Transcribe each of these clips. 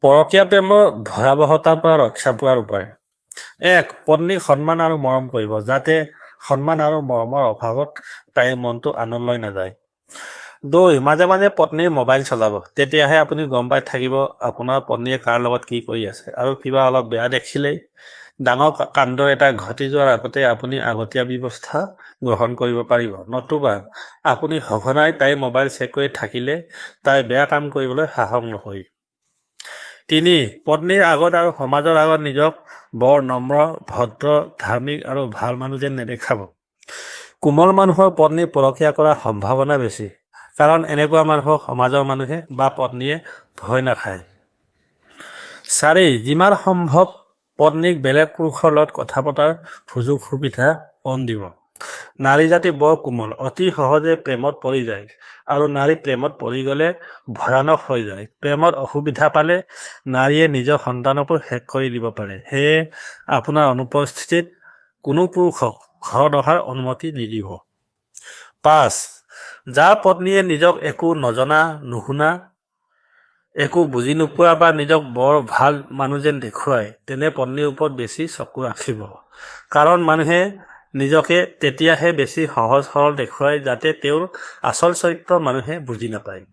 পৰকীয়া প্ৰেমৰ ভয়াৱহতাৰ পৰা ৰক্ষা পোৱাৰ উপায়। ১. পত্নীক সন্মান আৰু মৰম কৰিব, যাতে সন্মান আৰু মৰমৰ অভাৱত তাইৰ মনটো আনলৈ নাযায়। ২. মাজে মাজে পত্নীৰ মোবাইল চলাব, তেতিয়াহে আপুনি গম পাই থাকিব আপোনাৰ পত্নীয়ে কাৰ লগত কি কৰি আছে, আৰু কিবা অলপ বেয়া দেখিলেই ডাঙৰ কাণ্ড এটা ঘটি যোৱাৰ আগতে আপুনি আগতীয়া ব্যৱস্থা গ্ৰহণ কৰিব পাৰিব। নতুবা আপুনি সঘনাই তাইৰ মোবাইল চেক কৰি থাকিলে তাই বেয়া কাম কৰিবলৈ সাহস নকৰিব। ৩. পত্নীৰ আগত আৰু সমাজৰ আগত নিজক বৰ নম্ৰ, ভদ্ৰ, ধাৰ্মিক আৰু ভাল মানুহ যেন নেদেখাব। কোমল মানুহৰ পত্নী পৰকীয়া কৰাৰ সম্ভাৱনা বেছি, কাৰণ এনেকুৱা মানুহক সমাজৰ মানুহে বা পত্নীয়ে ভয় নাখায়। ৪. যিমান সম্ভৱ পত্নীক বেলেগ পুৰুষৰ লগত কথা পতাৰ সুযোগ সুবিধা কম দিব। নাৰী জাতি বৰ কোমল, অতি সহজে প্ৰেমত পৰি যায়, আৰু নাৰী প্ৰেমত পৰি গ'লে ভয়ানক হৈ যায়। প্ৰেমত অসুবিধা পালে নাৰীয়ে নিজৰ সন্তানকো শেষ কৰি দিব পাৰে। সেয়ে আপোনাৰ অনুপস্থিতিত কোনো পুৰুষক ঘৰত অহাৰ অনুমতি নিদিব। ৫. যাৰ পত্নীয়ে নিজক একো নজনা, নুশুনা, একো বুজি নোপোৱা বা নিজক বৰ ভাল মানুহ যেন দেখুৱায়, তেনে পত্নীৰ ওপৰত বেছি চকু ৰাখিব। কাৰণ মানুহে নিজকে তেতিয়াহে বেছি সহজ সৰল দেখুৱায়, যাতে তেওঁৰ আচল চৰিত্ৰ মানুহে বুজি নাপায়।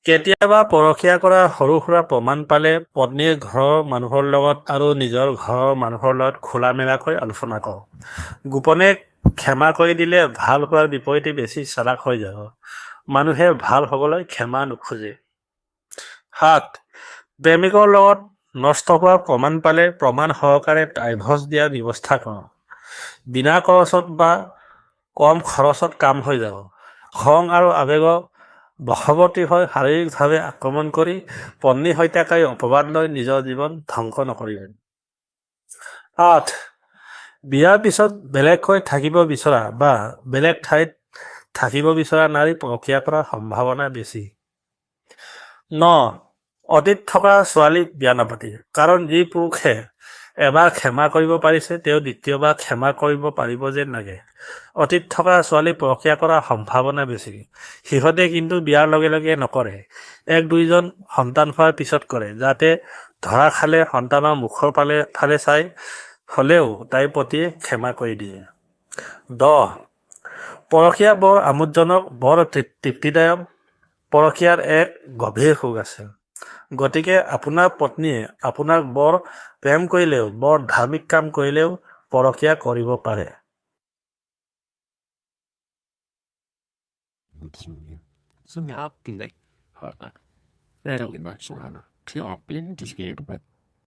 কেতিয়াবা পৰকীয়া কৰা সৰু সুৰা প্ৰমাণ পালে পত্নীৰ ঘৰৰ মানুহৰ লগত আৰু নিজৰ ঘৰৰ মানুহৰ লগত খোলা মেলাকৈ আলোচনা কৰক। গোপনে ক্ষমা কৰি দিলে ভাল হোৱাৰ বিপৰীতে বেছি চালাক হৈ যাব। মানুহে ভাল হ'বলৈ ক্ষমা নোখোজে। ৭. প্ৰেমিকৰ লগত নষ্ট হোৱা প্ৰমাণ পালে প্ৰমাণ সহকাৰে ডাইভৰ্চ দিয়াৰ ব্যৱস্থা কৰক। বিনা খৰচত বা কম খৰচত কাম হৈ যাব। খং আৰু আৱেগৰ বশৱৰ্তী হৈ শাৰীৰিকভাৱে আক্ৰমণ কৰি পত্নীৰ হত্যাকাৰী অপবাদ লৈ নিজৰ জীৱন ধ্বংস নকৰিব। ৮. বিয়াৰ পিছত বেলেগকৈ থাকিব বিচৰা বা বেলেগ ঠাইত থাকিব বিচৰা নাৰী পৰকীয়া কৰাৰ সম্ভাৱনা বেছি। ৯. অতীত থকা ছোৱালীক বিয়া নাপাতিব, কাৰণ যি পুৰুষে এবাৰ ক্ষমা কৰিব পাৰিছে তেওঁ দ্বিতীয়বাৰ ক্ষমা কৰিব পাৰিব যেন লাগে। অতীত থকা ছোৱালী পৰকীয়া কৰাৰ সম্ভাৱনা বেছি। সিহঁতে কিন্তু বিয়াৰ লগে লগে নকৰে, ১-২জন সন্তান হোৱাৰ পিছত কৰে, যাতে ধৰা খালে সন্তানৰ মুখৰ ফালে চাই হ'লেও তাইৰ প্ৰতি ক্ষমা কৰি দিয়ে। ১০. পৰকীয়া বৰ আমোদজনক, বৰ তৃপ্তিদায়ক। পৰকীয়াৰ এক গভীৰ সুখ আছে। গতিকে আপোনাৰ পত্নীয়ে আপোনাক বৰ প্ৰেম কৰিলেও, বৰ ধাৰ্মিক কাম কৰিলেও পৰকীয়া কৰিব পাৰে। Som jeg har opgivet. Det er jo ikke så til at blinde, de skal